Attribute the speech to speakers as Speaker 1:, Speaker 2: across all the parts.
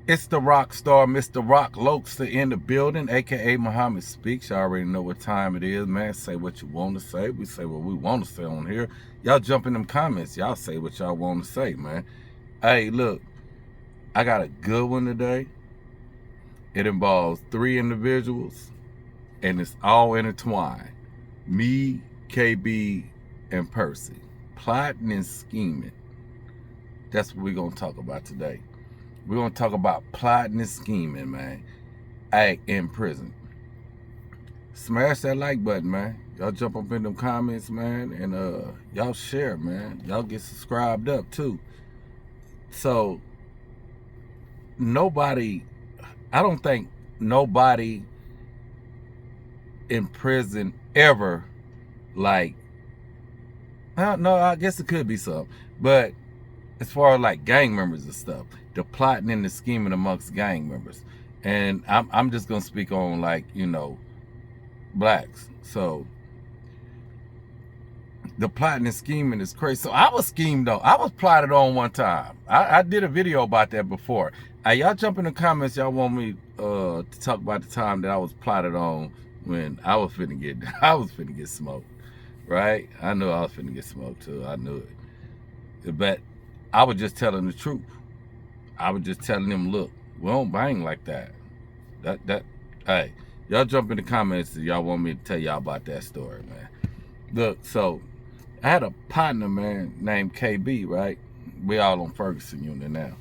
Speaker 1: It's the rock star, Mr. Rock Lokester in the building, aka Muhammad Speaks. Y'all already know what time it is, man. Say what you want to say. We say what we want to say on here. Y'all jump in them comments. Y'all say what y'all want to say, man. Hey, look, I got a good one today. It involves 3 individuals, and it's all intertwined. Me, KB, and Percy. Plotting and scheming. That's what we're going to talk about today. We're going to talk about plotting and scheming, man. Hey, in prison. Smash that like button, man. Y'all jump up in them comments, man, and y'all share, man. Y'all get subscribed up, too. So, I don't think nobody in prison ever, like, no, I guess it could be some, but as far as like gang members and stuff, the plotting and the scheming amongst gang members. And I'm just gonna speak on, like, blacks. So the plotting and scheming is crazy. So I was schemed on. I was plotted on one time. I did a video about that before. Y'all jump in the comments. Y'all want me to talk about the time that I was plotted on when I was finna get smoked, right? I knew I was finna get smoked too. I knew it. But I was just telling the truth. I was just telling them, look, we don't bang like that. Hey, y'all jump in the comments if y'all want me to tell y'all about that story, man. Look, so I had a partner, man, named KB, right? We all on Ferguson unit now.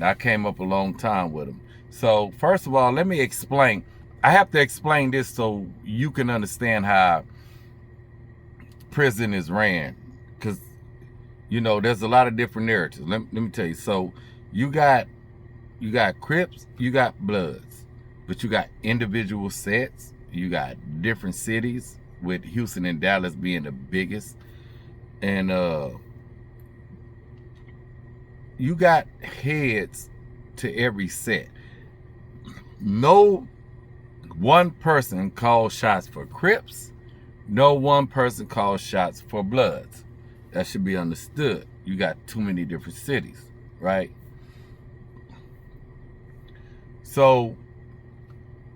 Speaker 1: I came up a long time with him. So first of all, let me explain. I have to explain this so you can understand how prison is ran, because there's a lot of different narratives. Let me tell you. So you got Crips, you got Bloods, but you got individual sets. You got different cities, with Houston and Dallas being the biggest, and you got heads to every set. No one person calls shots for Crips. No one person calls shots for Bloods. That should be understood. You got too many different cities, right? So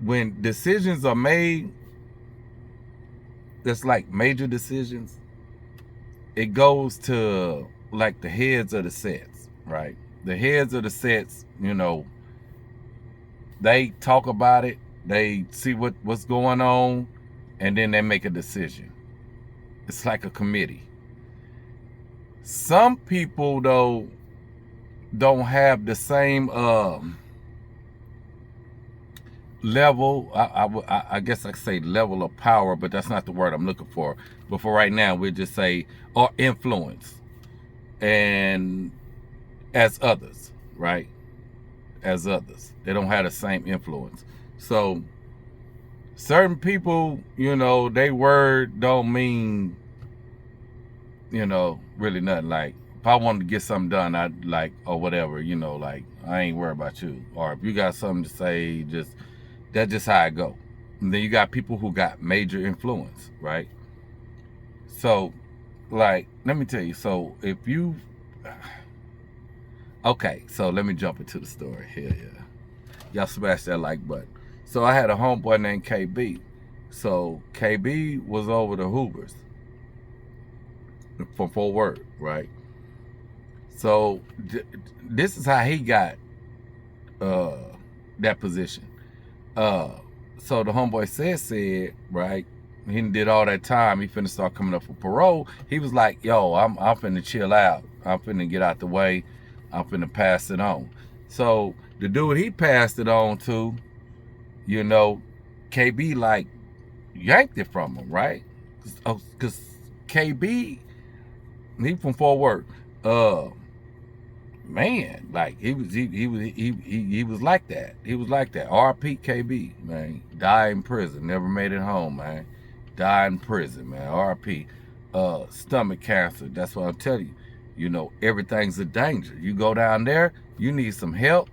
Speaker 1: when decisions are made, that's like major decisions, it goes to like the heads of the sets, right? The heads of the sets, they talk about it, they see what's going on, and then they make a decision. It's like a committee. Some people, though, don't have the same level. I guess I could say level of power, but that's not the word I'm looking for. But for right now, we'll just say, or influence, and as others, right? As others, they don't have the same influence. So certain people, they word don't mean, really nothing. Like, if I wanted to get something done, I'd like, or whatever, like, I ain't worried about you. Or if you got something to say, that's just how I go. And then you got people who got major influence, right? So, like, let me tell you. So if you, okay, so let me jump into the story here. Yeah. Y'all smash that like button. So I had a homeboy named KB. So KB was over the Hoovers from Fort Worth, right? So this is how he got that position. So the homeboy said, right, he did all that time, he finna start coming up for parole. He was like, yo, I'm finna chill out. I'm finna get out the way. I'm finna pass it on. So the dude he passed it on to, KB like yanked it from him, right? Cause KB, he from Fort Worth. Man, like he was like that. He was like that. R.P. KB, man. Died in prison. Never made it home, man. Died in prison, man. R.P. Stomach cancer. That's what I'm telling you. Everything's a danger. You go down there, you need some help,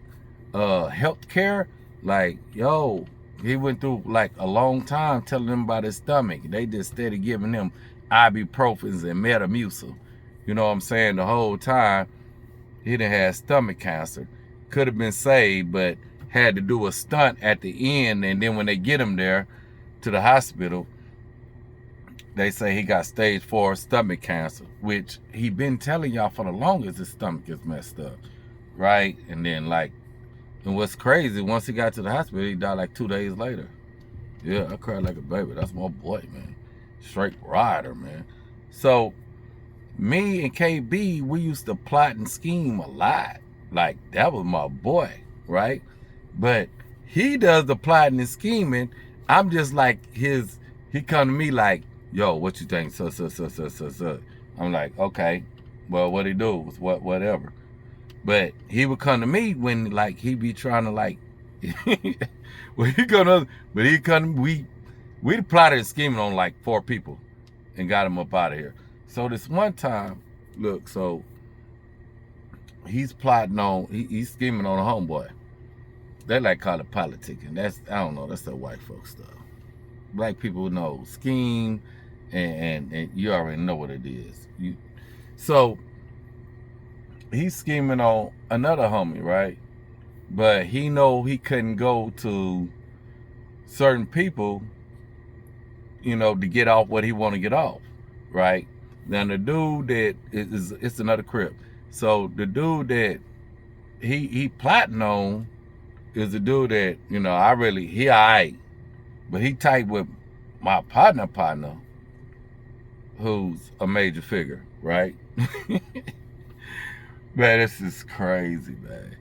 Speaker 1: health care. Like, yo, he went through like a long time telling them about his stomach. They just steady giving him ibuprofens and Metamucil. You know what I'm saying? The whole time he done had stomach cancer. could have been saved, but had to do a stunt at the end. And then when they get him there to the hospital, they say he got stage 4 stomach cancer, which he been telling y'all for the longest his stomach is messed up, right? And then and what's crazy, once he got to the hospital, he died like 2 days later. Yeah, I cried like a baby. That's my boy, man. Straight rider, man. So me and KB, we used to plot and scheme a lot. Like, that was my boy, right? But he does the plotting and scheming. I'm just like he come to me like, yo, what you think? So. I'm like, okay, well, what he do was whatever. But he would come to me when he be trying to well, we plotted and scheming on like 4 people and got him up out of here. So this one time, look, so he's plotting on, he's scheming on a homeboy. They call it politicking. That's, I don't know, that's that white folks stuff. Black people know scheme, and you already know what it is. So he's scheming on another homie, right? But he know he couldn't go to certain people, to get off what he want to get off, right? Now the dude that it's another crib. So the dude that he plotting on is the dude that, he alright, but he tight with my partner, who's a major figure, right? Man, this is crazy, man.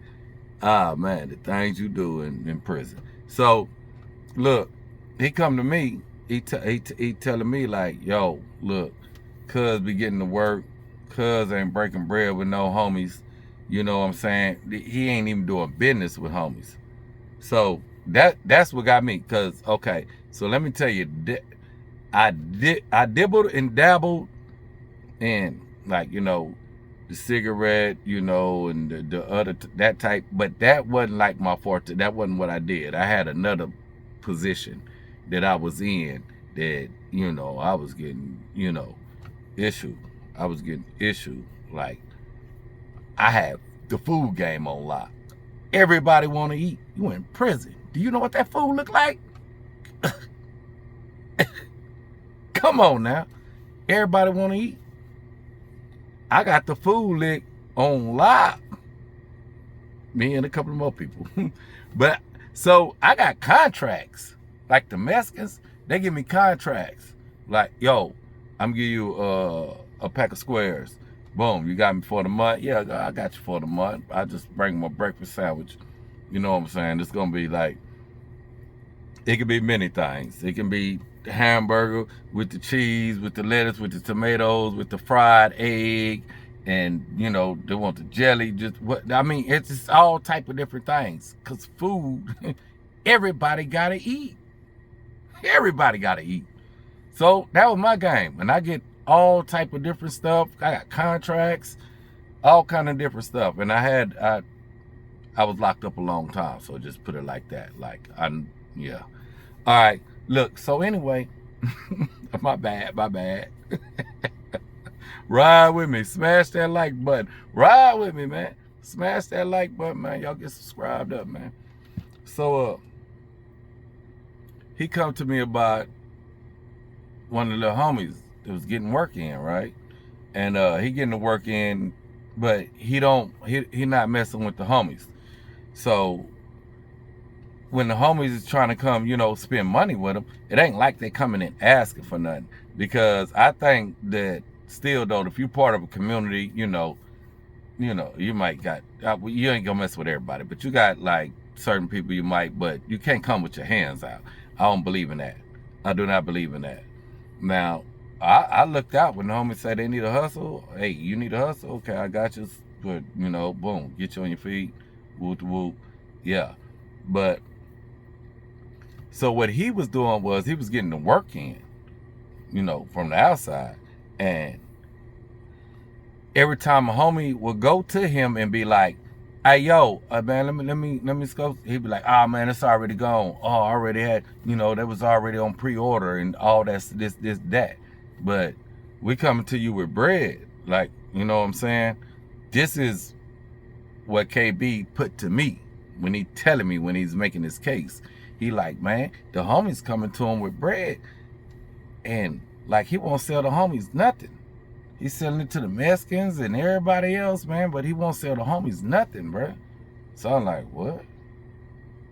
Speaker 1: Ah, man, the things you do in prison. So, look, he come to me. He telling me like, yo, look, cuz be getting to work. Cuz ain't breaking bread with no homies. You know what I'm saying? He ain't even doing business with homies. So that's what got me. Cause okay, so let me tell you, I dibbled and dabbled in the cigarette, and the other that type, but that wasn't like my forte. That wasn't what I did. I had another position that I was in that I was getting issue. I was getting issue. Like, I had the food game on lock. Everybody want to eat. You in prison. Do you know what that food look like? Come on now. Everybody want to eat. I got the food lick on lock. Me and a couple of more people. But so I got contracts. Like the Mexicans, they give me contracts. Like, yo, I'm giving you a pack of squares. Boom, you got me for the month. Yeah, I got you for the month. I just bring my breakfast sandwich. You know what I'm saying? It's gonna be like, it could be many things. It can be the hamburger with the cheese, with the lettuce, with the tomatoes, with the fried egg, and they want the jelly. It's just all type of different things. Cause food, everybody gotta eat. Everybody gotta eat. So that was my game, and I get all type of different stuff. I got contracts, all kind of different stuff, and I was locked up a long time, so just put it like that. Yeah. All right, look, so anyway, my bad. Ride with me, smash that like button. Ride with me, man. Smash that like button, man. Y'all get subscribed up, man. So he come to me about one of the little homies that was getting work in, right? And he getting the work in, but he not messing with the homies. So when the homies is trying to come, spend money with them, it ain't like they coming in asking for nothing. Because I think that still though, if you're part of a community, you might you ain't gonna mess with everybody, but you got like certain people you might, but you can't come with your hands out. I don't believe in that. I do not believe in that. Now, I looked out when the homies said they need a hustle. Hey, you need a hustle? Okay, I got you. But, boom, get you on your feet. Whoop, whoop. Yeah. But, so what he was doing was he was getting the work in, from the outside. And every time a homie would go to him and be like, hey, yo, man, let me scope. He'd be like, oh, man, it's already gone. Oh, I already had, that was already on pre-order and all this, that. But we coming to you with bread. Like, you know what I'm saying? This is what KB put to me when he telling me when he's making his case. He like, man, the homies coming to him with bread, and like he won't sell the homies nothing. He's selling it to the Mexicans and everybody else, man, but he won't sell the homies nothing, bro. So I'm like, what?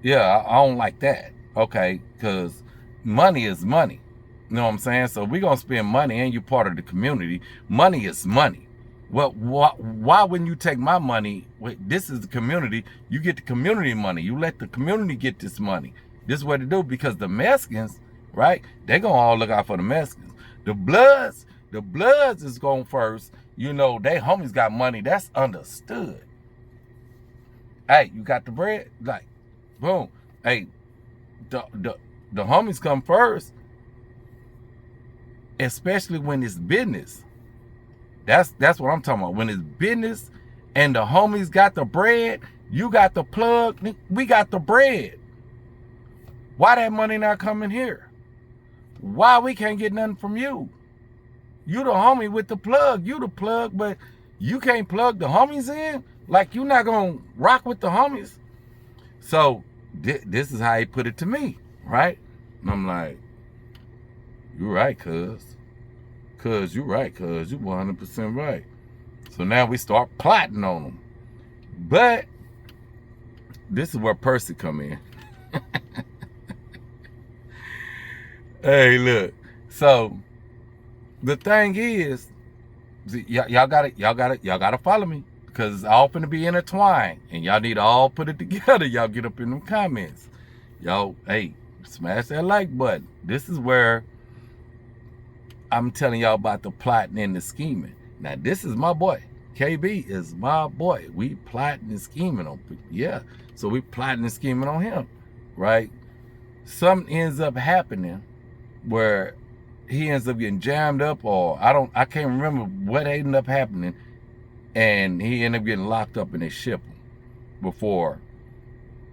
Speaker 1: Yeah, I don't like that. Okay, because money is money. You know what I'm saying? So we're going to spend money, and you're part of the community. Money is money. Well, why wouldn't you take my money? Wait, this is the community. You get the community money. You let the community get this money. This is what to do, because the Mexicans, right, they're going to all look out for the Mexicans. The Bloods is going first. You know, they homies got money. That's understood. Hey, you got the bread? Like, boom. Hey, the homies come first, especially when it's business. That's what I'm talking about. When it's business and the homies got the bread, you got the plug, we got the bread. Why that money not coming here? Why we can't get nothing from you? You the homie with the plug. You the plug, but you can't plug the homies in? Like, you not going to rock with the homies? So this is how he put it to me, right? And I'm like, you right, cuz. Cuz, you right, cuz. You 100% right. So now we start plotting on them. But this is where Percy come in. Hey, look. So the thing is, y'all gotta follow me, because it's all finna be intertwined, and y'all need to all put it together. Y'all get up in them comments. Y'all, hey, smash that like button. This is where I'm telling y'all about the plotting and the scheming. Now, this is my boy. KB is my boy. We plotting and scheming on people. Yeah. So we plotting and scheming on him, right? Something ends up happening where he ends up getting jammed up, or I can't remember what ended up happening, and he ended up getting locked up and they ship him before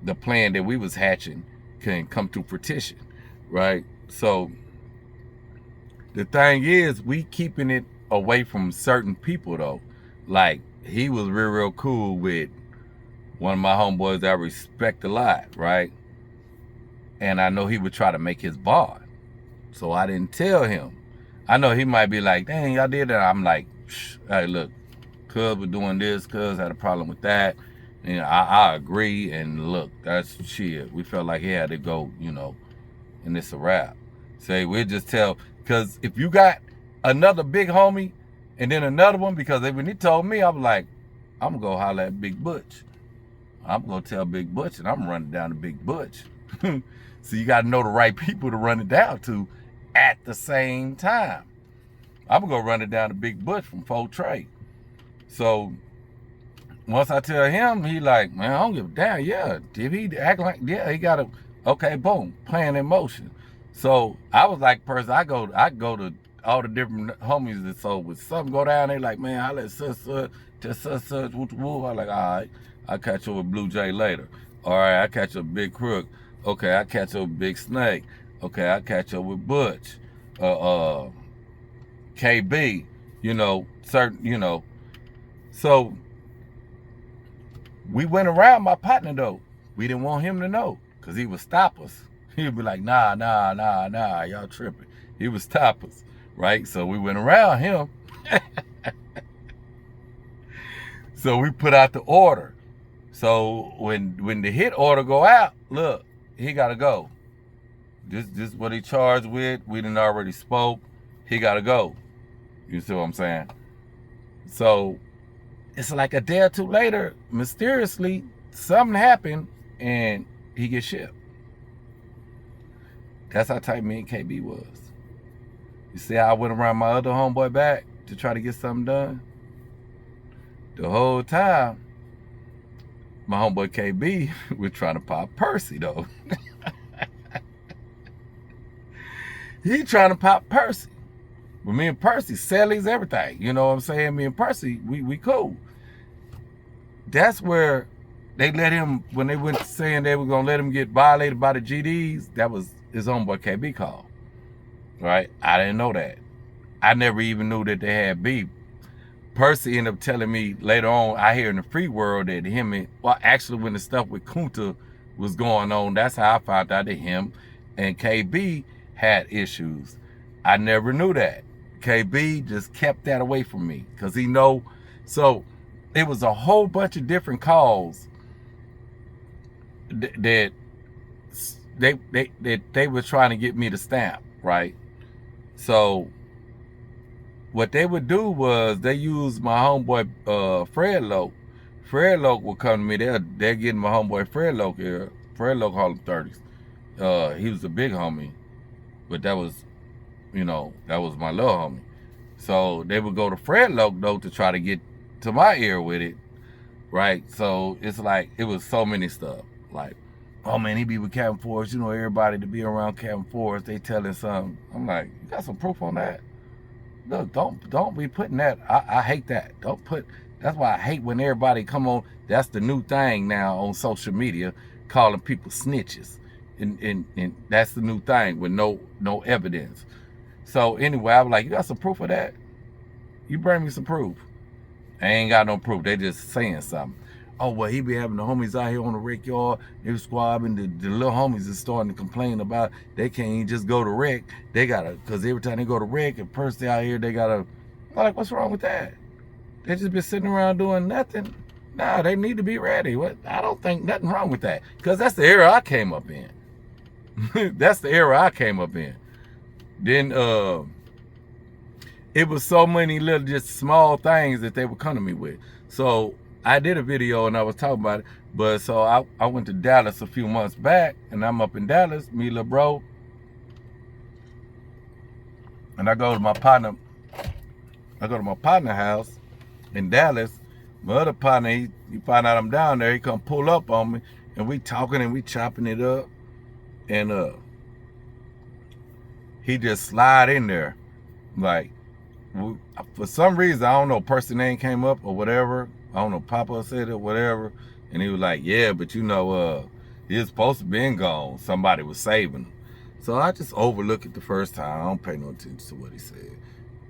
Speaker 1: the plan that we was hatching can come to fruition, right? So the thing is, we keeping it away from certain people though. Like, he was real cool with one of my homeboys that I respect a lot, right? And I know he would try to make his bond. So I didn't tell him. I know he might be like, dang, y'all did that. I'm like, hey, look, cuz was doing this, cuz had a problem with that. And I agree, and look, that's shit. We felt like he had to go, you know, and it's a wrap. Say, we'll just tell, because if you got another big homie and then another one, because when he told me, I was like, I'm going to go holler at Big Butch. I'm going to tell Big Butch, and I'm running down to Big Butch. So you got to know the right people to run it down to at the same time. I'm going to go run it down to Big Butch from Fort Trey. So once I tell him, he like, man, I don't give a damn. Yeah, if he act like, yeah, he got to, okay, boom, plan in motion. So I was like, Percy, I go to all the different homies that so with something go down, they like, man, I let such, woo. I like, all right, I'll catch up with Blue Jay later. All right, I catch up with Big Crook. Okay, I catch up with Big Snake. Okay, I catch up with Butch. KB, you know, certain, you know. So we went around my partner though. We didn't want him to know, because he would stop us. He'd be like, nah, y'all tripping. He would stop us, right? So we went around him. So we put out the order. So when the hit order go out, look, he gotta go. This is what he charged with. We done already spoke. He gotta go. You see what I'm saying? So it's like a day or two later, mysteriously, something happened and he gets shipped. That's how tight me and KB was. You see how I went around my other homeboy back to try to get something done? The whole time, my homeboy KB was trying to pop Percy though. He trying to pop Percy. But me and Percy, Sally's everything. You know what I'm saying? Me and Percy, we cool. That's where they let him, when they went saying they were going to let him get violated by the GDs, that was his homeboy KB call. Right? I didn't know that. I never even knew that they had beef. Percy ended up telling me later on, I hear in the free world that him and, well, actually when the stuff with Kunta was going on, that's how I found out that him and KB had issues. I never knew that. KB just kept that away from me because he know. So it was a whole bunch of different calls that they were trying to get me to stamp, right? So what they would do was they used my homeboy Fred Loke. Fred Loke would come to me. They're getting my homeboy Fred Loke here. Fred Loke Hall of 30s. He was a big homie, but that was, that was my little homie. So they would go to Fred Loke though to try to get to my ear with it, right? So it's like it was so many stuff. Like, oh man, he be with Captain Forrest. Everybody to be around Captain Forrest, they telling something. I'm like, you got some proof on that? Look, don't be putting that. I hate that. Don't put. That's why I hate when everybody come on. That's the new thing now on social media, calling people snitches, and that's the new thing with no evidence. So anyway, I was like, you got some proof of that? You bring me some proof. I ain't got no proof. They just saying something. Oh, well, he be having the homies out here on the rec yard. They was squabbing. The little homies is starting to complain about they can't even just go to rec. They got to, because every time they go to rec and Percy out here, they got to, like, what's wrong with that? They just been sitting around doing nothing. Nah, they need to be ready. What? I don't think nothing wrong with that, because that's the era I came up in. That's the era I came up in. Then it was so many little just small things that they would come to me with. So I did a video and I was talking about it, but so I went to Dallas a few months back, and I'm up in Dallas, me little bro, and I go to my partner house in Dallas. My other partner, he find out I'm down there, he come pull up on me, and we talking and we chopping it up, and he just slide in there, like, for some reason, I don't know, person name came up or whatever. I don't know, Papa said it or whatever. And he was like, yeah, but he was supposed to be gone. Somebody was saving him. So I just overlooked it the first time. I don't pay no attention to what he said.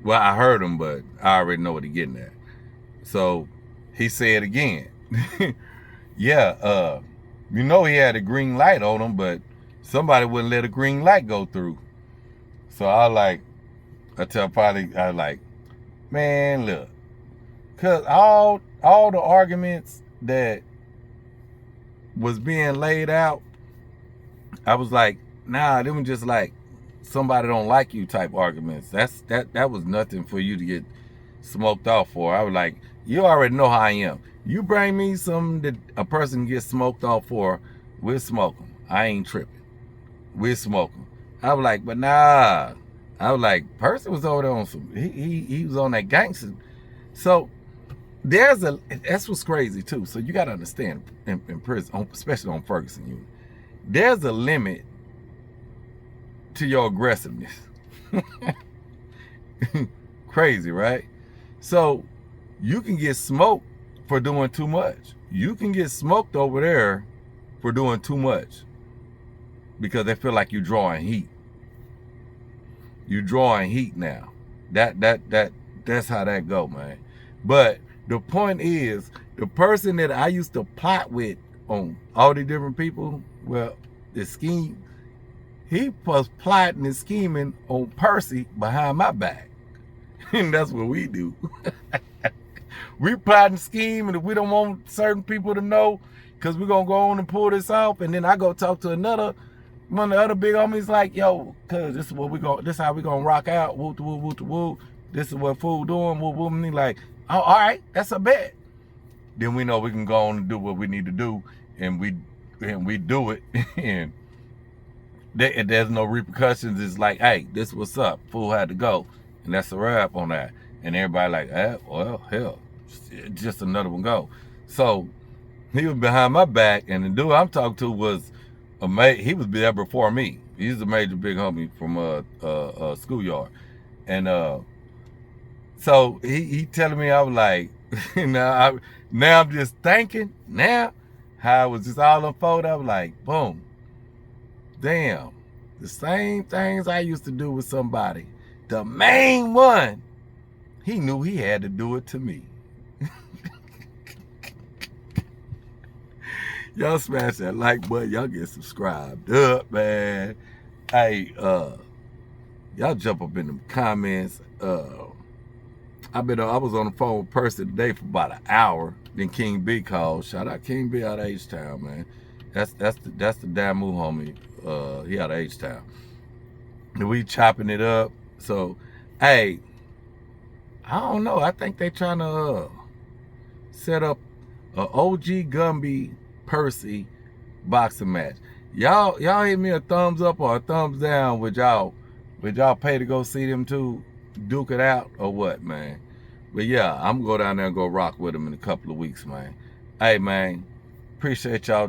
Speaker 1: Well, I heard him, but I already know what he's getting at. So he said again, yeah, he had a green light on him, but somebody wouldn't let a green light go through. So I tell Polly, I was like, man, look, cause all the arguments that was being laid out, I was like, nah, them were just like somebody don't like you type arguments. That was nothing for you to get smoked off for. I was like, you already know how I am. You bring me something that a person gets smoked off for, we'll smoke them. I ain't tripping. We'll smoke them. I was like, but nah. I was like, Percy was over there on some, he was on that gangster. So that's what's crazy too. So you got to understand in prison, especially on Ferguson unit, there's a limit to your aggressiveness. Crazy, right? So you can get smoked for doing too much. You can get smoked over there for doing too much because they feel like you're drawing heat. You're drawing heat now. That's how that go, man. But the point is, the person that I used to plot with on all the different people, well, the scheme, he was plotting and scheming on Percy behind my back. And that's what we do. We plot and scheme, and if we don't want certain people to know, because we're going to go on and pull this off, and then I go talk to one of the other big homies like, yo, cuz this is how we gonna rock out, woo woo woo woo. This is what fool doing, woo woo. And he like, oh, all right, that's a bet. Then we know we can go on and do what we need to do, and we do it, and there's no repercussions. It's like, hey, this what's up. Fool had to go, and that's a wrap on that. And everybody like, well, hell, just another one go. So he was behind my back, and the dude I'm talking to was he was there before me. He's a major big homie from schoolyard, and so he telling me, I was like, now I'm just thinking now how it was just all unfolded. I was like, boom, damn, the same things I used to do with somebody, the main one He knew he had to do it to me. Y'all smash that like button. Y'all get subscribed up, man. Hey, y'all jump up in the comments. I was on the phone with Percy today for about an hour. Then King B called. Shout out King B out of H-Town, man. That's the Damu homie. He out of H-Town. And we chopping it up. So, hey, I don't know. I think they trying to set up a OG Gumby Percy boxing match. Y'all hit me a thumbs up or a thumbs down. Would y'all pay to go see them two duke it out or what, man? But yeah, I'm gonna go down there and go rock with them in a couple of weeks, man. Hey, man, appreciate y'all.